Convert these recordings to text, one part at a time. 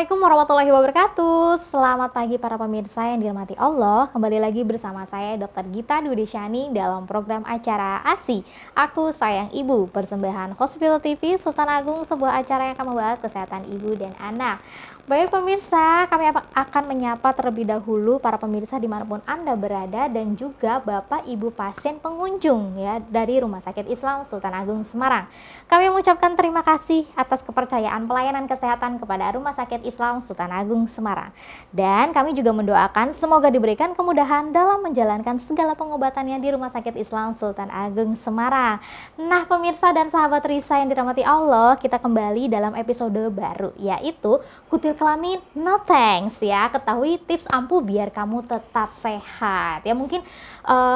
Assalamualaikum warahmatullahi wabarakatuh. Selamat pagi para pemirsa yang dirahmati Allah. Kembali lagi bersama saya Dr. Gita Dwi Desyani dalam program acara ASI Aku Sayang Ibu, persembahan Hospital TV Sultan Agung, sebuah acara yang akan membahas kesehatan ibu dan anak. Baik pemirsa, kami akan menyapa terlebih dahulu para pemirsa dimanapun Anda berada dan juga Bapak Ibu pasien pengunjung ya dari Rumah Sakit Islam Sultan Agung Semarang. Kami mengucapkan terima kasih atas kepercayaan pelayanan kesehatan kepada Rumah Sakit Islam Sultan Agung Semarang. Dan kami juga mendoakan semoga diberikan kemudahan dalam menjalankan segala pengobatannya di Rumah Sakit Islam Sultan Agung Semarang. Nah pemirsa dan sahabat Risa yang dirahmati Allah, kita kembali dalam episode baru yaitu kutil kelamin no thanks ya. Ketahui tips ampuh biar kamu tetap sehat ya. Mungkin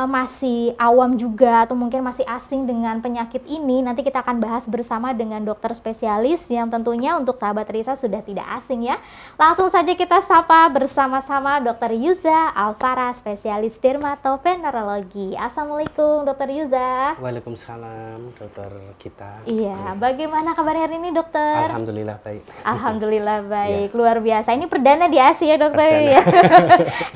masih awam juga atau mungkin masih asing dengan penyakit ini. Nanti kita akan bahas bersama dengan dokter spesialis yang tentunya untuk sahabat Risa sudah tidak asing ya. Langsung saja kita sapa bersama-sama Dr. Yuza Alvara, spesialis dermatovenerologi. Assalamualaikum Dr. Yuza. Waalaikumsalam Dokter Gita. Iya, bagaimana kabarnya hari ini dokter? Alhamdulillah baik. Alhamdulillah baik, Ya. Luar biasa. Ini perdana di ASI ya dokter ya.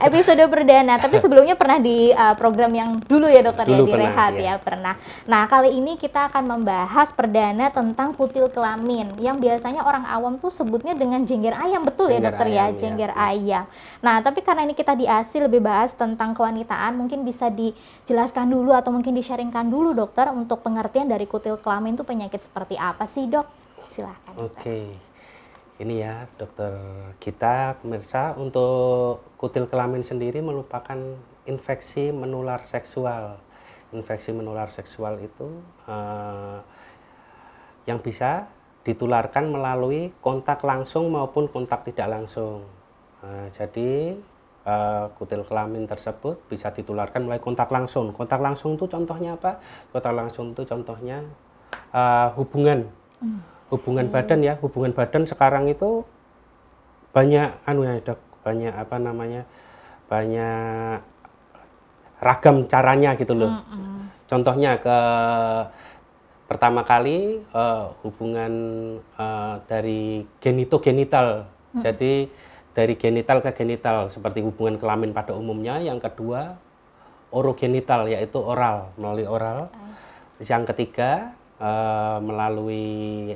Episode perdana. Tapi sebelumnya pernah di program yang dulu ya dokter Dulu ya, di pernah, Rehab ya. ya pernah. Nah kali ini kita akan membahas perdana tentang kutil kelamin yang biasanya orang awam tuh sebutnya dengan jengger ayam, betul ya Jengger dokter ya, ayam, ya. jengger ayam. Nah tapi karena ini kita di ASI lebih bahas tentang kewanitaan, mungkin bisa dijelaskan dulu atau mungkin di-sharingkan dulu dokter untuk pengertian dari kutil kelamin itu penyakit seperti apa sih dok? Silahkan. Oke. Ini ya Dokter Gita, pemirsa, untuk kutil kelamin sendiri merupakan infeksi menular seksual. Infeksi menular seksual itu yang bisa ditularkan melalui kontak langsung maupun kontak tidak langsung. Jadi kutil kelamin tersebut bisa ditularkan melalui kontak langsung. Kontak langsung itu contohnya apa? Kontak langsung itu contohnya hubungan badan ya. Hubungan badan sekarang itu banyak banyak banyak ragam caranya gitu loh. Contohnya pertama kali hubungan dari genito-genital. Jadi dari genital ke genital seperti hubungan kelamin pada umumnya. Yang kedua orogenital, yaitu oral, melalui oral. Yang ketiga melalui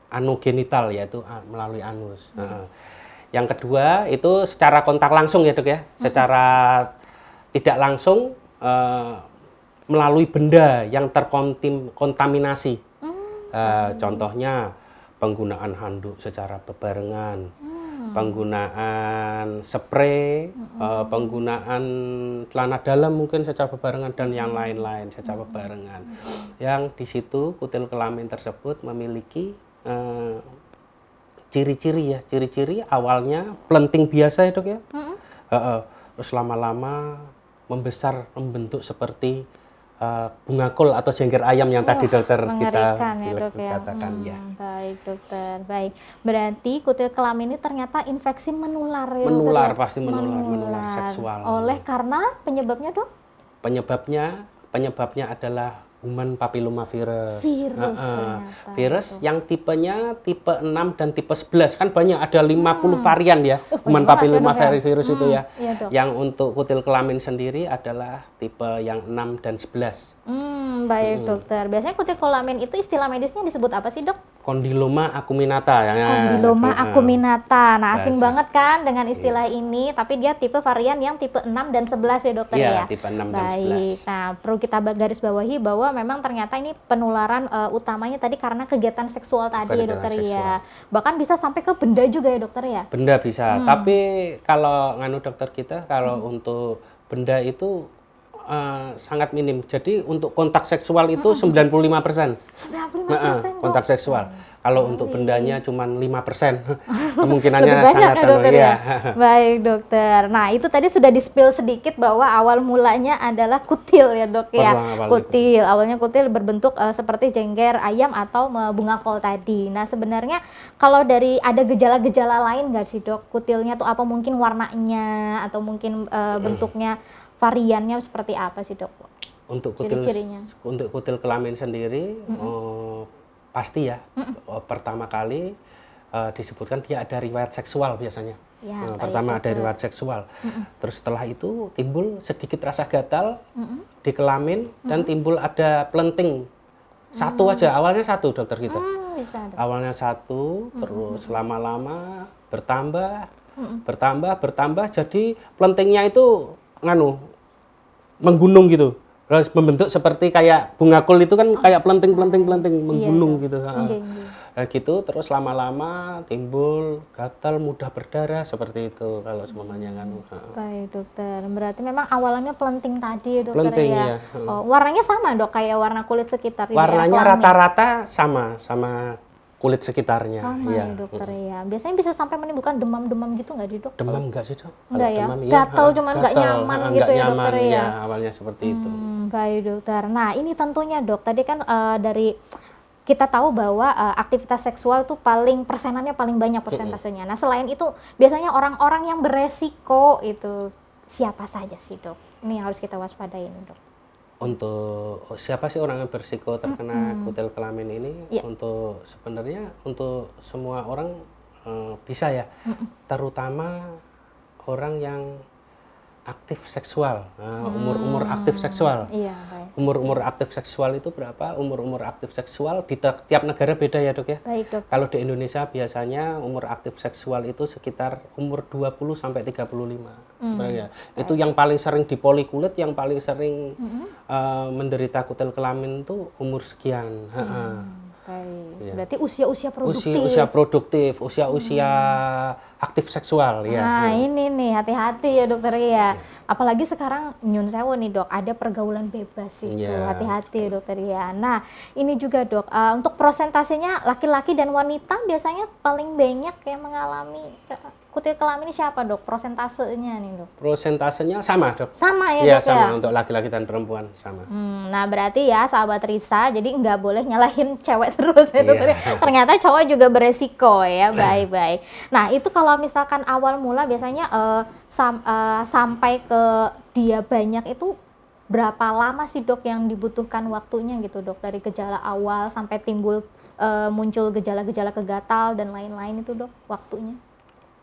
anogenital, yaitu melalui anus. Yang kedua itu secara kontak langsung ya dok ya, secara tidak langsung melalui benda yang terkontaminasi. Contohnya penggunaan handuk secara bebarengan, penggunaan spray, penggunaan celana dalam mungkin secara bebarengan dan yang lain-lain secara bebarengan. Yang di situ kutil kelamin tersebut memiliki ciri-ciri ya, ciri-ciri awalnya pelenting biasa ya dok ya, terus lama-lama membesar membentuk seperti bunga kol atau jengger ayam yang tadi dokter kita ya, dok, katakan ya. Baik dokter, baik. Berarti kutil kelamin ini ternyata infeksi menular ya? Menular, dokter, pasti menular seksual. Oleh karena penyebabnya dok? Penyebabnya adalah human papilloma virus. Virus yang tipenya tipe 6 dan tipe 11. Kan banyak, ada 50 varian ya. Human papilloma virus itu ya. Iya, yang untuk kutil kelamin sendiri adalah tipe yang 6 dan 11. Baik dokter. Biasanya kutil kelamin itu istilah medisnya disebut apa sih dok? Condyloma acuminata. Condyloma acuminata. Nah, asing banget kan dengan istilah ini, tapi dia tipe varian yang tipe 6 dan 11 ya dokter ya? Iya, tipe 6 dan 11. Nah, perlu kita garis bawahi bahwa memang ternyata ini penularan utamanya tadi karena kegiatan seksual tadi ya dokter ya. Bahkan bisa sampai ke benda juga ya dokter ya? Benda bisa, tapi kalau dokter kita, kalau untuk benda itu sangat minim. Jadi untuk kontak seksual itu 95%. 95% kontak seksual. Kalau untuk bendanya cuma 5%. Kemungkinannya lebih banyak sangat ya dokter ya. Baik dokter. Nah itu tadi sudah di-spill sedikit bahwa awal mulanya adalah kutil ya dok ya. Kutil. Awalnya kutil berbentuk seperti jengger ayam atau bunga kol tadi. Nah sebenarnya kalau dari ada gejala-gejala lain nggak sih dok? Kutilnya tuh apa, mungkin warnanya atau mungkin bentuknya, variannya seperti apa sih dok? Untuk kutil kelamin sendiri pasti ya pertama kali disebutkan dia ada riwayat seksual biasanya. Ya, Pertama ada riwayat seksual, terus setelah itu timbul sedikit rasa gatal di kelamin dan timbul ada pelenting. Satu aja, awalnya satu dokter kita. Bisa, Dok. Awalnya satu, terus lama-lama bertambah, jadi pelentingnya itu menggunung gitu. Terus membentuk seperti kayak bunga kol itu kan kayak pelenting menggunung gitu. Nah, gitu terus lama-lama timbul gatal, mudah berdarah seperti itu kalau semuanya Baik dokter, berarti memang awalnya pelenting tadi dokter pelenting, ya. Ya. Oh, warnanya sama dok kayak warna kulit sekitar. Warnanya rata-rata sama kulit sekitarnya. Sama ya dokter ya. Biasanya bisa sampai menimbulkan demam-demam gitu nggak dok? Demam enggak sih dok? Enggak ya? Demam, gatal cuma nggak nyaman gitu ya dokter ya? Ya, awalnya seperti itu. Baik dokter. Nah ini tentunya dok, tadi kan dari kita tahu bahwa aktivitas seksual tuh persenannya paling banyak persentasenya. Nah selain itu biasanya orang-orang yang beresiko itu siapa saja sih dok? Ini yang harus kita waspadai ini dok. Untuk siapa sih orang yang berisiko terkena kutil kelamin ini? Untuk sebenarnya untuk semua orang bisa ya, terutama orang yang aktif seksual, umur-umur aktif seksual. Iya, baik. Umur-umur aktif seksual itu berapa? Umur-umur aktif seksual di tiap negara beda ya dok ya? Baik dok. Kalau di Indonesia biasanya umur aktif seksual itu sekitar umur 20 sampai 35. Ya. Itu yang paling sering dipoli kulit, yang paling sering menderita kutil kelamin itu umur sekian. Baik. Ya. Berarti usia-usia produktif. Usia produktif, usia aktif seksual ya. Nah, ini nih hati-hati ya dokter ya. Apalagi sekarang nyun sewu nih dok, ada pergaulan bebas itu. Hati-hati ya dokter ya. Nah, ini juga dok, untuk prosentasenya laki-laki dan wanita biasanya paling banyak yang mengalami kutil kelamin ini siapa dok? Prosentasenya nih dok? Prosentasenya sama dok. Sama ya Iya dok sama, ya? untuk laki-laki dan perempuan sama. Nah berarti ya sahabat Risa, jadi nggak boleh nyalahin cewek terus ya dokter. Ternyata cowok juga beresiko ya, baik-baik. Nah itu kalau misalkan awal mula biasanya sampai ke dia banyak itu berapa lama sih dok yang dibutuhkan waktunya gitu dok, dari gejala awal sampai timbul muncul gejala-gejala kegatal dan lain-lain itu dok waktunya?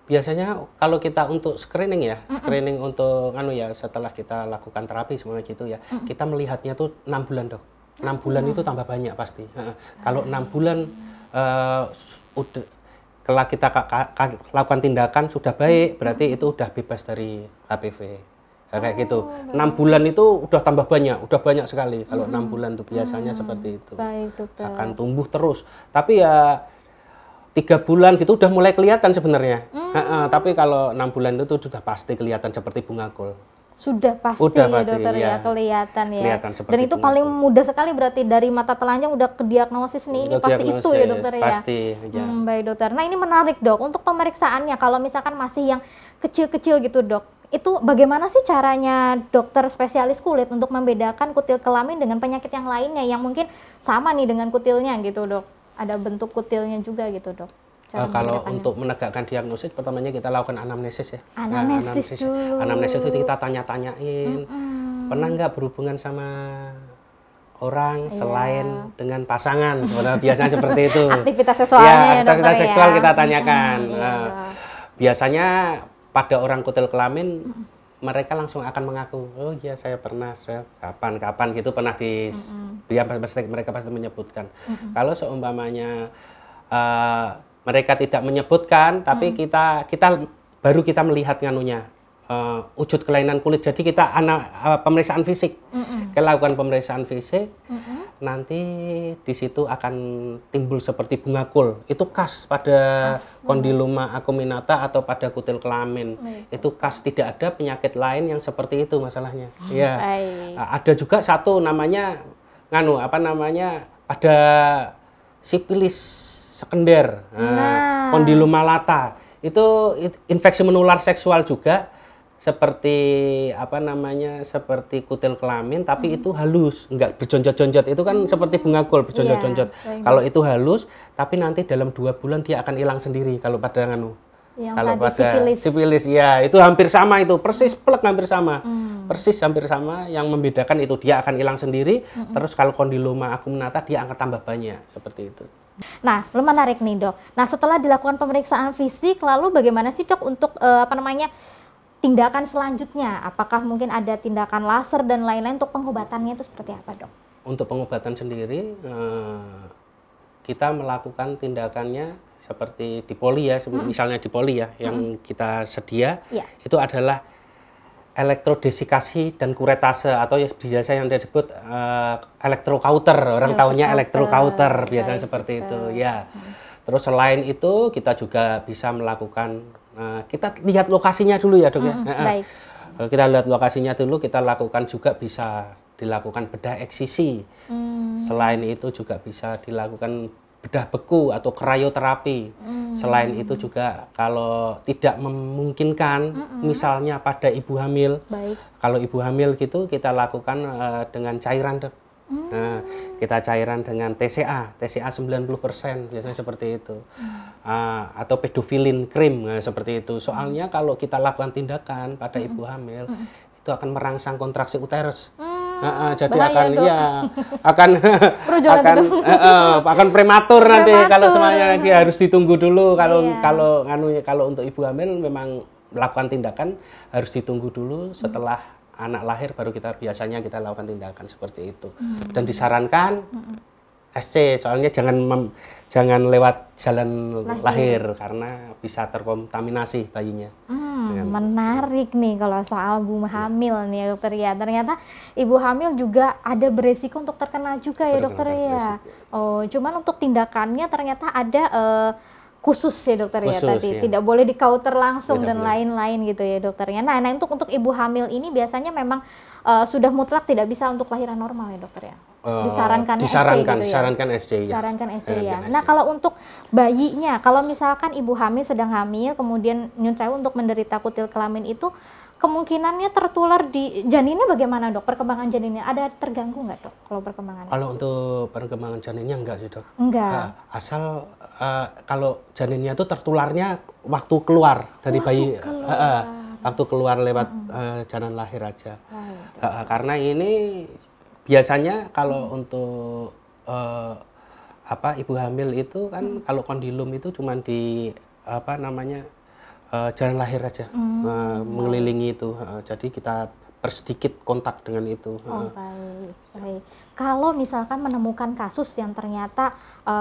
Biasanya kalau kita untuk screening ya, screening untuk setelah kita lakukan terapi semuanya gitu ya, kita melihatnya tuh 6 bulan dok. 6 bulan itu tambah banyak pasti. Kalau 6 bulan kalau kita lakukan tindakan sudah baik, berarti itu udah bebas dari HPV. Kayak gitu. 6 bulan itu udah tambah banyak, udah banyak sekali. Kalau 6 bulan tuh biasanya seperti itu. Baik, dokter. Akan tumbuh terus. Tapi ya 3 bulan gitu udah mulai kelihatan sebenarnya. Tapi kalau 6 bulan itu sudah pasti kelihatan seperti bunga kol. Sudah pasti udah ya pasti, dokter ya, kelihatan ya. Kelihatan seperti dan itu paling mudah sekali berarti dari mata telanjang udah kediagnosis nih, ini pasti itu ya dokter ya. Pasti, ya. Baik dokter. Nah ini menarik dok, untuk pemeriksaannya kalau misalkan masih yang kecil-kecil gitu dok, itu bagaimana sih caranya dokter spesialis kulit untuk membedakan kutil kelamin dengan penyakit yang lainnya yang mungkin sama nih dengan kutilnya gitu dok? Ada bentuk kutilnya juga gitu dok? Kalau untuk menegakkan diagnosis, pertamanya kita lakukan anamnesis ya. Anamnesis dulu. Anamnesis itu kita tanya-tanyain, pernah nggak berhubungan sama orang selain dengan pasangan? Biasanya seperti itu. Aktivitas seksualnya ya, aktivitas dokter seksual ya. kita tanyakan. Biasanya pada orang kutil kelamin, mereka langsung akan mengaku, oh iya saya pernah, kapan-kapan gitu pernah mereka pasti menyebutkan. Kalau seumpamanya mereka tidak menyebutkan, tapi kita baru kita melihat wujud kelainan kulit. Jadi kita pemeriksaan fisik, kita lakukan pemeriksaan fisik, nanti di situ akan timbul seperti bunga kol. Itu khas pada kondiloma acuminata atau pada kutil kelamin. Itu khas, tidak ada penyakit lain yang seperti itu masalahnya. Ya, ada juga satu namanya pada sipilis sekunder, kondiloma lata, itu infeksi menular seksual juga seperti seperti kutil kelamin, tapi itu halus, enggak berjonjot-jonjot. Itu kan seperti bunga kol berjonjot-jonjot. Kalau itu halus, tapi nanti dalam 2 bulan dia akan hilang sendiri. Kalau pada kalau pada sipilis ya itu hampir sama, itu persis plek hampir sama. persis hampir sama. Yang membedakan itu dia akan hilang sendiri. Terus kalau kondiloma acuminata dia akan tambah banyak seperti itu. Nah, lu menarik nih dok. Nah, setelah dilakukan pemeriksaan fisik, lalu bagaimana sih dok untuk tindakan selanjutnya? Apakah mungkin ada tindakan laser dan lain-lain untuk pengobatannya itu seperti apa dok? Untuk pengobatan sendiri, kita melakukan tindakannya seperti di poli ya, misalnya di poli ya, yang kita sedia, itu adalah elektrodesikasi dan kuretase atau biasa yang disebut elektrokauter, orang tahunya elektrokauter biasanya seperti itu ya. Terus selain itu kita juga bisa melakukan, kita lihat lokasinya dulu ya dok ya. Baik. Kita lihat lokasinya dulu, kita lakukan juga bisa dilakukan bedah eksisi. Selain itu juga bisa dilakukan bedah beku atau krioterapi. Selain itu juga kalau tidak memungkinkan, misalnya pada ibu hamil, kalau ibu hamil gitu kita lakukan dengan cairan dok. Nah, kita cairan dengan TCA 90% biasanya seperti itu. Atau pedofilin krim seperti itu. Soalnya kalau kita lakukan tindakan pada ibu hamil, itu akan merangsang kontraksi uterus. Jadi akan prematur nanti kalau semuanya lagi harus ditunggu dulu kalau untuk ibu hamil memang melakukan tindakan harus ditunggu dulu setelah anak lahir baru biasanya kita lakukan tindakan seperti itu. Dan disarankan SC soalnya jangan lewat jalan lahir karena bisa terkontaminasi bayinya. Menarik nih kalau soal ibu hamil nih dokter ya. Ternyata ibu hamil juga ada beresiko untuk terkena juga ya dokter ya. Oh, cuman untuk tindakannya ternyata ada khusus ya dokter ya tadi. Tidak boleh di kauter langsung dan lain-lain gitu ya dokternya. Nah, untuk ibu hamil ini biasanya memang sudah mutlak tidak bisa untuk lahiran normal ya dokter ya. Disarankan SC ya. Nah, kalau untuk bayinya, kalau misalkan ibu hamil sedang hamil kemudian nyun sewu untuk menderita kutil kelamin itu kemungkinannya tertular di janinnya bagaimana dok? Perkembangan janinnya ada terganggu nggak dok kalau perkembangannya? Kalau untuk perkembangan janinnya enggak sih dok. Enggak. Asal kalau janinnya itu tertularnya waktu keluar dari bayi. Waktu keluar lewat jalan lahir aja. Karena ini biasanya kalau untuk ibu hamil itu kan kalau kondilom itu cuma di jalan lahir aja, mengelilingi itu. Jadi kita persedikit kontak dengan itu. Baik. Kalau misalkan menemukan kasus yang ternyata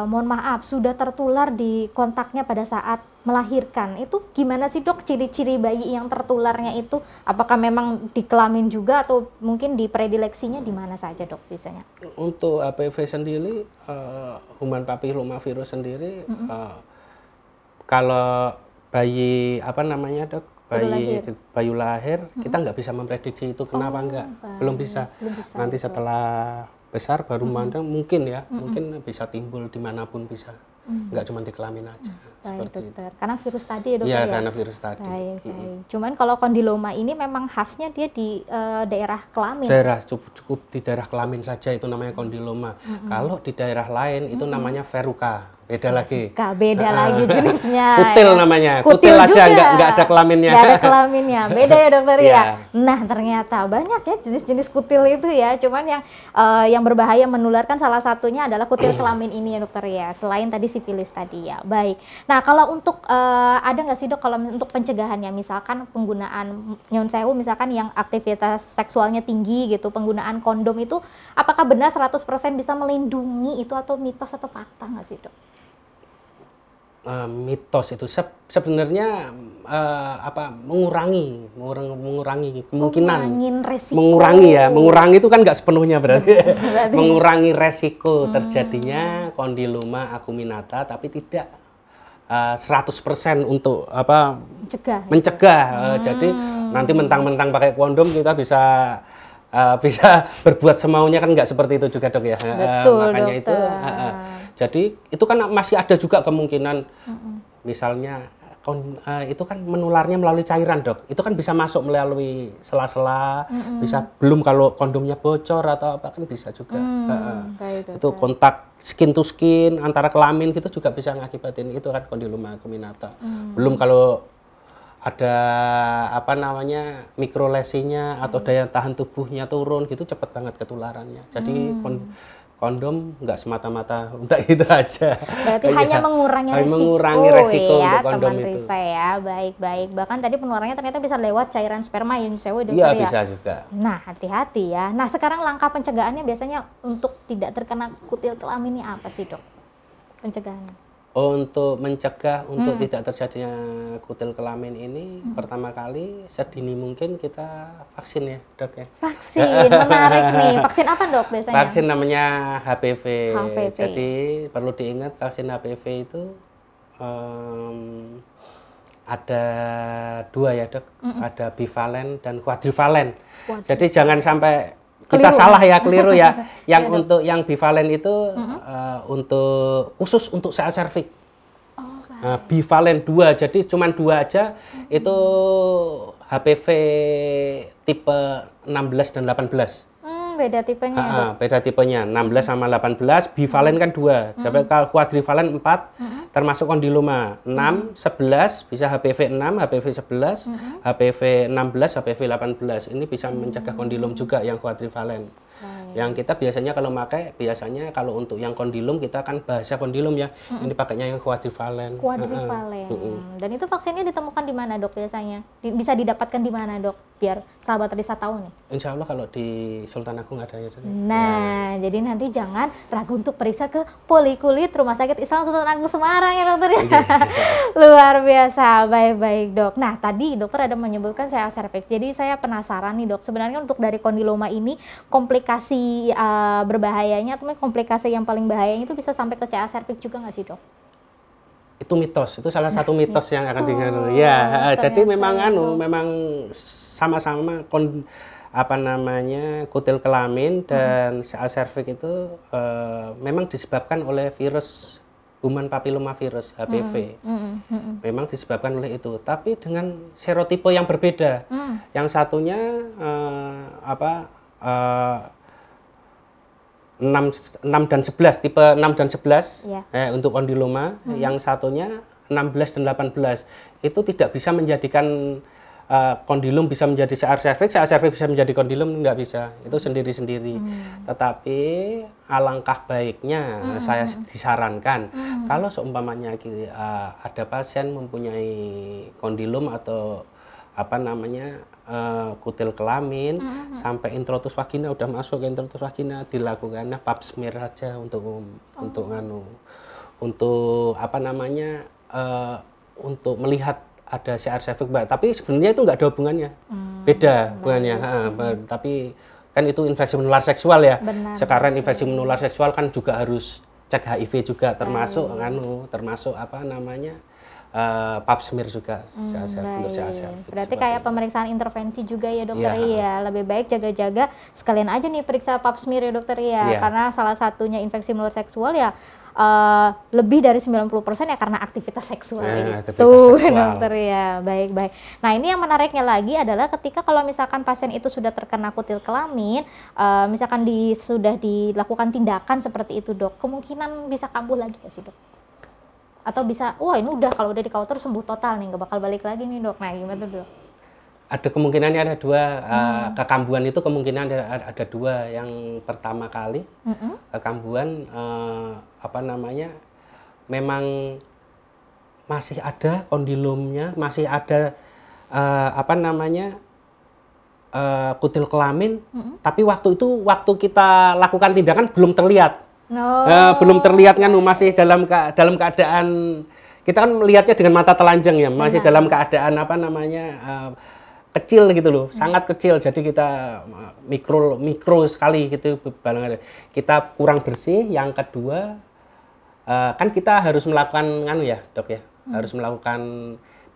mohon maaf sudah tertular di kontaknya pada saat melahirkan, itu gimana sih dok ciri-ciri bayi yang tertularnya itu? Apakah memang di kelamin juga atau mungkin di predileksinya di mana saja dok biasanya? Untuk HPV sendiri, human papillomavirus sendiri, kalau bayi dok, bayi lahir, kita nggak bisa memprediksi itu kenapa enggak, belum bisa. Nanti setelah besar baru mungkin bisa timbul dimanapun bisa, nggak cuma di kelamin aja. Seperti dokter. Karena virus tadi ya dokter ya? Iya, karena virus tadi. Cuman kalau kondiloma ini memang khasnya dia di daerah kelamin. Cukup di daerah kelamin saja itu namanya kondiloma. Kalau di daerah lain itu namanya verruca. Beda lagi. Beda lagi jenisnya. Kutil namanya. Kutil aja nggak ada kelaminnya. Nggak ada kelaminnya. Beda ya dokter ya. Nah ternyata banyak ya jenis-jenis kutil itu ya. Cuman yang berbahaya menularkan salah satunya adalah kutil kelamin ini ya dokter ya. Selain tadi sifilis tadi ya. Baik. Nah kalau untuk ada nggak sih dok kalau untuk pencegahannya misalkan penggunaan nyun sewu misalkan yang aktivitas seksualnya tinggi gitu, penggunaan kondom itu apakah benar 100% bisa melindungi itu atau mitos atau fakta nggak sih dok? Mitos itu sebenarnya mengurangi kemungkinan, mengurangi itu kan nggak sepenuhnya berarti. Mengurangi resiko terjadinya kondiloma acuminata tapi tidak 100% untuk mencegah. Jadi nanti mentang-mentang pakai kondom kita bisa berbuat semaunya kan nggak seperti itu juga dok ya. Betul, makanya dokter. Itu jadi itu kan masih ada juga kemungkinan misalnya itu kan menularnya melalui cairan dok, itu kan bisa masuk melalui sela-sela, bisa belum kalau kondomnya bocor atau apa kan bisa juga. Itu kontak skin to skin antara kelamin gitu juga bisa ngakibatin itu kan kondiloma acuminata. Belum kalau ada apa namanya mikrolesinya atau daya tahan tubuhnya turun gitu, cepet banget ketularannya. Jadi kondom nggak semata-mata untuk itu aja. Berarti hanya mengurangi resiko, resiko ya, untuk kondom teman itu. Risa ya. Baik-baik. Bahkan tadi penularannya ternyata bisa lewat cairan sperma yang sewa dokter Iya, ya. bisa juga. Nah, hati-hati ya. Nah, sekarang langkah pencegahannya biasanya untuk tidak terkena kutil kelamin ini apa sih, Dok? Pencegahannya. Untuk mencegah untuk tidak terjadinya kutil kelamin ini, pertama kali sedini mungkin kita vaksin ya, Dok ya. Vaksin, menarik nih. Vaksin apa, Dok, biasanya? Vaksin namanya HPV. HPV. Jadi perlu diingat vaksin HPV itu ada dua ya, Dok. Ada bivalen dan kuadrivalen. Jadi jangan sampai kita salah ya, keliru ya. Yang Ya, untuk yang bivalen itu untuk khusus untuk sel serviks. Nah, bivalen 2, jadi cuma 2 aja itu HPV tipe 16 dan 18. Beda tipenya ya, Dok? Beda tipenya, 16 sama 18, bivalen kan 2. Tapi kalau kuadrivalen 4, termasuk kondiloma. 6, 11, bisa HPV 6, HPV 11, HPV 16, HPV 18. Ini bisa mencegah kondilom juga yang kuadrivalen. Yang kita biasanya kalau pakai, biasanya kalau untuk yang kondilom kita kan bahasa kondilom ya. Ini pakainya yang kuadrivalen. Kuadrivalen. Dan itu vaksinnya ditemukan di mana, Dok, biasanya? Bisa didapatkan di mana, Dok? Biar sahabat Risa tahu nih. Insya Allah kalau di Sultan Agung ada ya. Nah, jadi nanti jangan ragu untuk periksa ke Polikulit Rumah Sakit Islam Sultan Agung Semarang ya, dokter ya. Luar biasa, baik-baik, Dok. Nah, tadi dokter ada menyebutkan CA cervix. Jadi saya penasaran nih, Dok. Sebenarnya untuk dari kondiloma ini komplikasi berbahayanya atau komplikasi yang paling bahayanya itu bisa sampai ke CA cervix juga nggak sih, Dok? Itu mitos, itu salah satu mitos yang akan didengar. Ya, jadi memang memang sama-sama apa namanya kutil kelamin dan CA cervix itu memang disebabkan oleh virus human papillomavirus HPV. Memang disebabkan oleh itu, tapi dengan serotipe yang berbeda. Yang satunya 6 dan 11, tipe 6 dan 11 untuk kondiloma, yang satunya 16 dan 18. Itu tidak bisa menjadikan kondilom bisa menjadi CA cervix bisa menjadi kondilom, nggak bisa. Itu sendiri-sendiri. Tetapi alangkah baiknya saya disarankan kalau seumpamanya ada pasien mempunyai kondilom atau apa namanya kutil kelamin sampai introitus vagina, udah masuk ke introitus vagina, dilakukannya pap smear saja untuk apa namanya untuk melihat ada CA cervix, tapi sebenarnya itu nggak ada hubungannya, beda hubungannya. Tapi kan itu infeksi menular seksual ya. Sekarang infeksi menular seksual kan juga harus cek HIV juga, termasuk termasuk apa namanya pap smear juga untuk CA cervix. Berarti kayak pemeriksaan intervensi juga ya, dokter ya. Lebih baik jaga-jaga sekalian aja nih periksa pap smear ya, dokter ya. Karena salah satunya infeksi menular seksual ya lebih dari 90% ya karena aktivitas seksual dokter ya. Baik-baik. Nah, ini yang menariknya lagi adalah ketika kalau misalkan pasien itu sudah terkena kutil kelamin, misalkan sudah dilakukan tindakan seperti itu, Dok, kemungkinan bisa kambuh lagi nggak sih, Dok? Atau bisa, wah ini udah kalau udah di kauter sembuh total nih, nggak bakal balik lagi nih, Dok. Nah, gimana, Dok? Ada kemungkinannya ada dua, kekambuhan itu kemungkinan ada dua. Yang pertama kali kekambuhan apa namanya memang masih ada kondilomnya, masih ada apa namanya kutil kelamin, tapi waktu kita lakukan tindakan belum terlihat. Belum terlihat kan, masih dalam keadaan kita kan melihatnya dengan mata telanjang ya, masih dalam keadaan apa namanya kecil gitu loh, sangat kecil. Jadi kita mikro sekali gitu, kita kurang bersih. Yang kedua kan kita harus melakukan ya, Dok ya, harus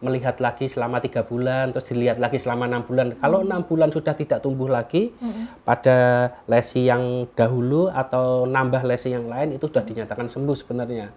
melihat lagi selama 3 bulan, terus dilihat lagi selama 6 bulan. Kalau 6 bulan sudah tidak tumbuh lagi pada lesi yang dahulu atau nambah lesi yang lain, itu sudah dinyatakan sembuh sebenarnya.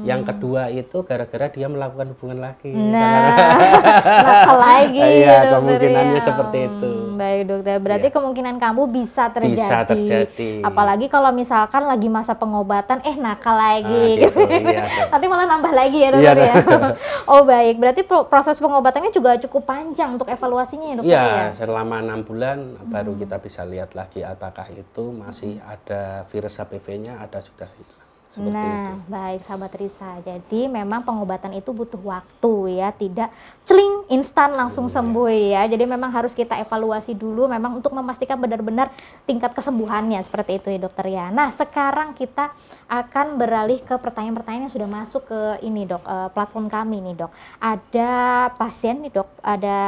Yang kedua itu gara-gara dia melakukan hubungan lagi. Nah, lagi iya, kemungkinannya seperti itu. Baik dokter, berarti Ya. kemungkinan kambuh bisa terjadi. Bisa terjadi. Apalagi kalau misalkan lagi masa pengobatan, nakal lagi Gitu, iya, Dok. Nanti malah nambah lagi ya Iya, dokter ya. Dok. Oh baik, berarti proses pengobatannya juga cukup panjang untuk evaluasinya ya dokter ya? Iya, selama 6 bulan baru kita bisa lihat lagi apakah itu masih ada virus HPV-nya, ada sudah hilang. Seperti itu. Nah, baik sahabat Risa. Jadi memang pengobatan itu butuh waktu ya, tidak celing instan langsung sembuh ya. Jadi memang harus kita evaluasi dulu memang untuk memastikan benar-benar tingkat kesembuhannya seperti itu ya dokter ya. Nah, sekarang kita akan beralih ke pertanyaan-pertanyaan yang sudah masuk ke ini dok, platform kami nih dok. Ada pasien nih dok, ada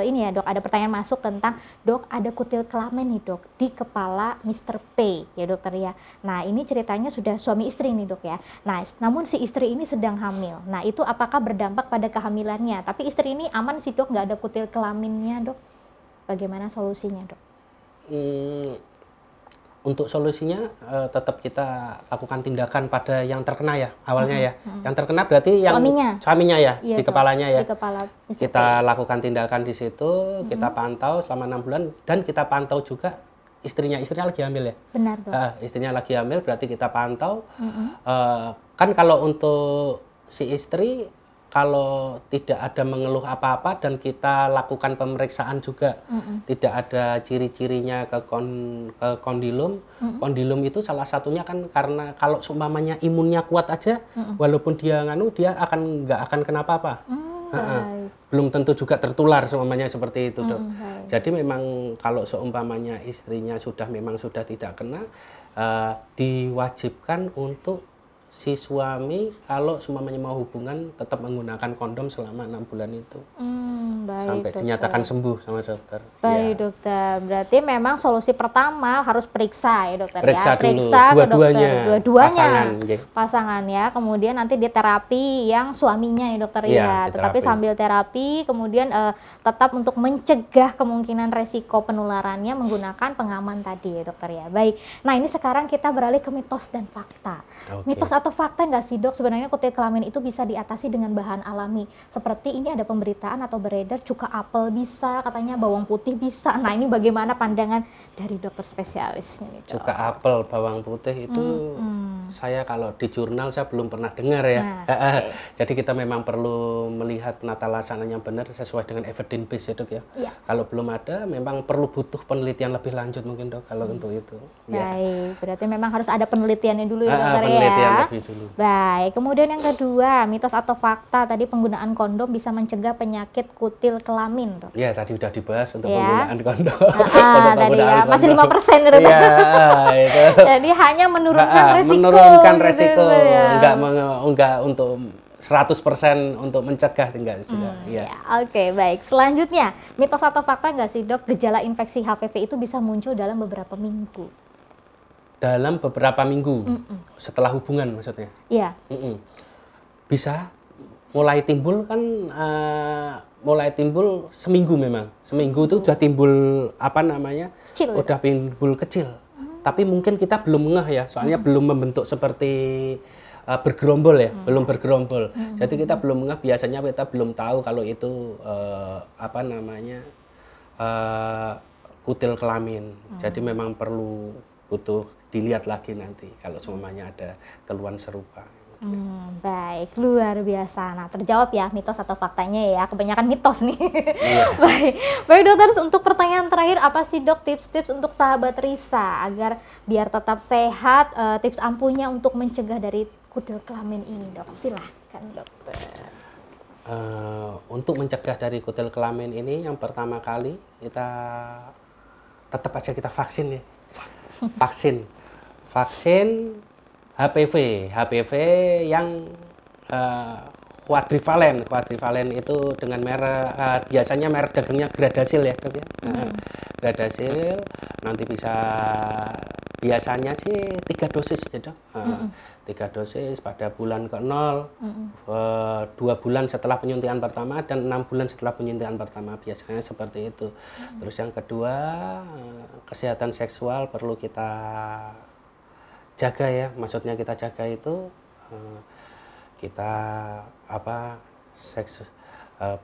ini ya dok, ada pertanyaan masuk tentang dok ada kutil kelamin nih dok di kepala Mr. P ya dokter ya. Nah, ini ceritanya sudah suami istri nih dok ya. Nah, namun si istri ini sedang hamil. Nah, itu apakah berdampak pada kehamilannya? Tapi istri ini aman sih dok, nggak ada kutil kelaminnya dok. Bagaimana solusinya dok? Untuk solusinya tetap kita lakukan tindakan pada yang terkena ya awalnya ya. Yang terkena berarti yang suaminya ya, Iya, di kepalanya ya. Di kepala Kita lakukan tindakan di situ, kita pantau selama 6 bulan dan kita pantau juga istrinya lagi hamil ya. Benar dok. Istrinya lagi hamil berarti kita pantau. Kan kalau untuk si istri kalau tidak ada mengeluh apa-apa dan kita lakukan pemeriksaan juga tidak ada ciri-cirinya ke kondilum. Kondilum itu salah satunya kan karena kalau seumpamanya imunnya kuat aja, walaupun dia dia nggak akan kenapa-apa. Belum tentu juga tertular seumpamanya seperti itu dok. Jadi memang kalau seumpamanya istrinya memang sudah tidak kena, diwajibkan untuk si suami kalau seumpamanya mau hubungan tetap menggunakan kondom selama 6 bulan itu. Baik, sampai dokter. Dinyatakan sembuh sama dokter. Baik ya. Dokter, berarti memang solusi pertama harus periksa ya dokter periksa ya. Dulu. Periksa Dua-duanya, ke dokter, pasangan ya. Kemudian nanti di terapi yang suaminya ya dokter ya. Tetapi sambil terapi kemudian tetap untuk mencegah kemungkinan resiko penularannya menggunakan pengaman tadi ya dokter ya. Baik, nah ini sekarang kita beralih ke mitos dan fakta. Mitos atau fakta nggak sih dok sebenarnya kutil kelamin itu bisa diatasi dengan bahan alami? Seperti ini ada pemberitaan atau beredar cuka apel bisa, katanya bawang putih bisa. Nah ini bagaimana pandangan dari dokter spesialisnya nih dok? Cuka apel, bawang putih itu saya kalau di jurnal saya belum pernah dengar ya. Jadi kita memang perlu melihat penata laksananya benar sesuai dengan evidence base ya dok ya. Kalau belum ada memang butuh penelitian lebih lanjut mungkin dok kalau untuk itu. Baik, berarti memang harus ada penelitiannya dulu ya dokter penelitian ya. lebih dulu. Baik, kemudian yang kedua, mitos atau fakta tadi penggunaan kondom bisa mencegah penyakit kutil kelamin dok. Ya tadi udah dibahas untuk penggunaan kondom. Tadi ya, masih 5% itu. Iya, itu. Jadi hanya menurunkan resiko. Menurunkan resiko, gitu, ya. enggak untuk 100% untuk mencegah tinggal bisa. Oke, baik. Selanjutnya, mitos atau fakta nggak sih dok, gejala infeksi HPV itu bisa muncul dalam beberapa minggu? Dalam beberapa minggu setelah hubungan maksudnya? Iya. Bisa mulai timbul kan, mulai timbul seminggu memang. Seminggu itu sudah timbul udah timbul kecil. Tapi mungkin kita belum ngeh ya, soalnya belum membentuk seperti bergerombol ya, belum bergerombol. Jadi kita belum ngeh, biasanya kita belum tahu kalau itu kutil kelamin. Jadi memang butuh dilihat lagi nanti kalau semuanya ada keluhan serupa. Baik, luar biasa. Nah, terjawab ya mitos atau faktanya ya. Kebanyakan mitos nih. Baik dokter, untuk pertanyaan terakhir, apa sih dok tips-tips untuk sahabat Risa agar biar tetap sehat, tips ampuhnya untuk mencegah dari kutil kelamin ini dok? Silahkan dokter. Untuk mencegah dari kutil kelamin ini yang pertama kali kita tetap aja kita vaksin ya. Vaksin HPV yang kuadrivalen. Kuadrivalen itu dengan merek biasanya merek dagangnya Gradasil ya, dok ya. Gradasil nanti biasanya sih 3 dosis ya dok. 3 dosis pada bulan ke-0, 2 bulan setelah penyuntikan pertama dan 6 bulan setelah penyuntikan pertama, biasanya seperti itu. Terus yang kedua, kesehatan seksual perlu kita jaga ya, maksudnya kita jaga itu kita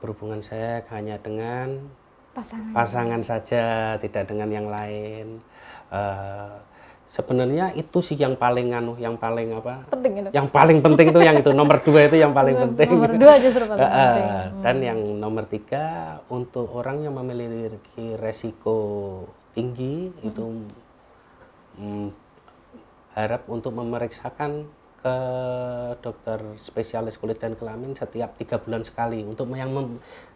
berhubungan seks hanya dengan pasangan saja, tidak dengan yang lain. Sebenarnya itu sih yang paling yang paling penting itu. Yang paling penting itu yang itu nomor 2 itu yang paling penting. Nomor 2 justru paling penting. Dan yang nomor 3 untuk orang yang memiliki resiko tinggi itu harap untuk memeriksakan ke dokter spesialis kulit dan kelamin setiap 3 bulan sekali untuk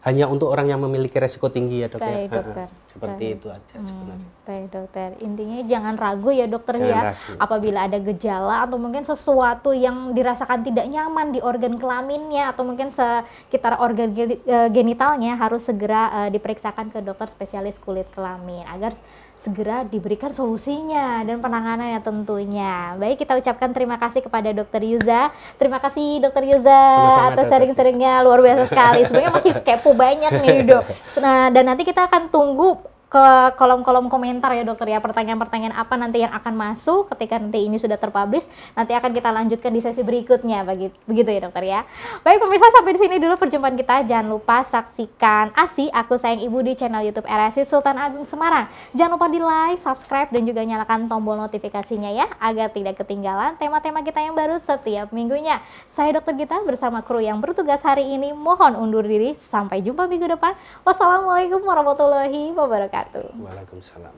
hanya untuk orang yang memiliki resiko tinggi ya dok. Baik, dokter. Seperti itu aja sebenarnya. Baik dokter, intinya jangan ragu ya dokter Jangan ya ragu. apabila ada gejala atau mungkin sesuatu yang dirasakan tidak nyaman di organ kelaminnya atau mungkin sekitar organ genitalnya harus segera diperiksakan ke dokter spesialis kulit kelamin agar segera diberikan solusinya dan penanganannya tentunya. Baik, kita ucapkan terima kasih kepada Dokter Yuza. Terima kasih Dokter Yuza Sama-sama, atas Dokter. sharing-sharingnya, luar biasa sekali. Sebenarnya masih kepo banyak nih dok. Nah, dan nanti kita akan tunggu ke kolom-kolom komentar ya dokter ya, pertanyaan-pertanyaan apa nanti yang akan masuk ketika nanti ini sudah terpublish, nanti akan kita lanjutkan di sesi berikutnya, begitu ya dokter ya. Baik pemirsa, sampai di sini dulu perjumpaan kita. Jangan lupa saksikan ASI Aku Sayang Ibu di channel YouTube RSI Sultan Agung Semarang. Jangan lupa di like, subscribe dan juga nyalakan tombol notifikasinya ya, agar tidak ketinggalan tema-tema kita yang baru setiap minggunya. Saya Dokter Gita bersama kru yang bertugas hari ini mohon undur diri, sampai jumpa minggu depan. Wassalamualaikum warahmatullahi wabarakatuh. Waalaikumsalam.